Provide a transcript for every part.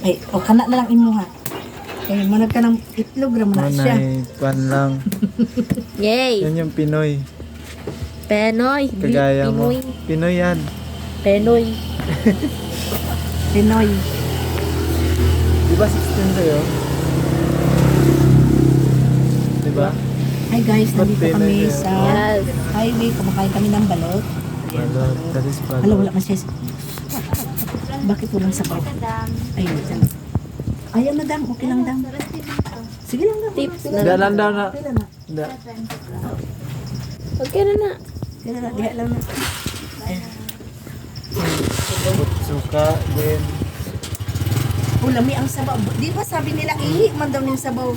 Ay, o kana na lang imo ha. Kaya manag ka ng itlog ra man siya. Manay, pan lang. Yay! Yan yung Pinoy. Penoy. Kagaya mo. Pinoy. Pinoy yan. Penoy. Pinoy. Di ba 16 sa'yo? Di ba? Hi guys, Ba't nandito Pinoy kami yun? sa Yes. highway. Kumakain kami ng balot. Balot. That is Hala, balot. wala man siya. Bakit walang sabaw? Ayun, dyan. Ayaw na dam, okay lang dam. Sige lang dam. Tips Okay na. Hindi lang daw na. Okay lang na. Hindi. Okay na na. Okay lang na, diha lang na. Ayun. Suka din. Lami ang sabaw. Di ba sabi nila, ihi man daw ng sabaw.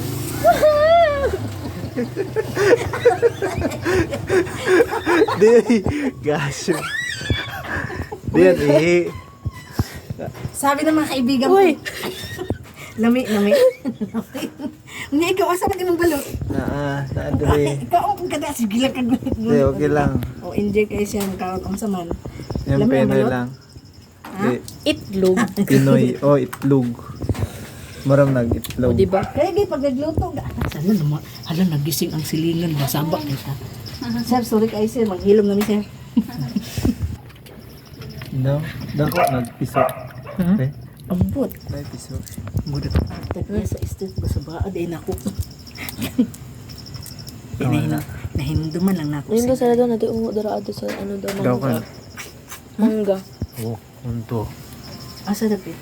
Di. Gosh. Di yan eh. Sabi ng mga kaibigan ko. Uy! Lami. Nga ikaw, asa ka mong balot? Naadre. Ikaw ang kada, sige lang kag Di, okay lang. O, enjoy kayo siya, magkaroon ang saman. Yung Lami ang Pinoy balot? lang. Di. Itlog. Pinoy. Oh, itlog. Maram nag-itlog. O, diba? Kaya gay, pag nagluto, sana naman, hala, nagising ang silingan, basabak kita. Sir, sorry kayo sir, maghilom namin sir. No? Dako, nagpiso. Okay? Ambot. May piso. Budot. Tagya sa street, basabaan, ay naku. Wala. Nahinduman lang nako. Ayun daw sila daw natin ungo dara ato sa ano daw Daw ka. mangga. Oh, unto. Asa dapit?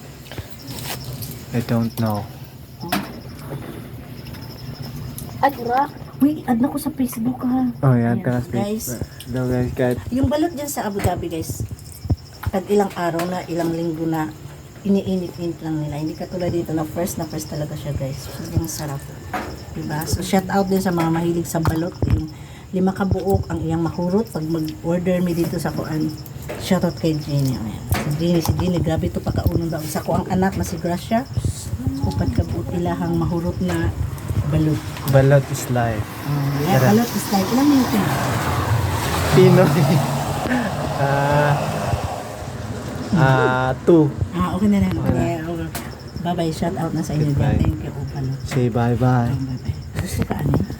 I don't know. At ura. Uy, add na ko sa Facebook ha. Oh, yan. Ayan, Tanas guys. Daw guys, kahit Yung balot dyan sa Abu Dhabi guys, pag ilang araw na, ilang linggo na, iniinit-init lang nila. Hindi katulad dito na first talaga siya guys. Sobrang sarap. Diba? So shout out din sa mga mahilig sa balot. Yung 5 kabuok ang iyang mahurot. Pag mag-order mi dito sa kuan, shout out kay Jenny. Ayan. Si Jenny, grabe to pagkaunong daw. Sa kuang anak na si Gracia, upat kabuok ilahang mahurot na balot. balot is life. Yeah, balot is like, ilang minuto na? Pinoy. 2. Okay na lang. Okay. Bye-bye. Shout out na sa inyo. Goodbye. Thank you. Balot. Say bye-bye. Bye-bye. Gusto ka ano?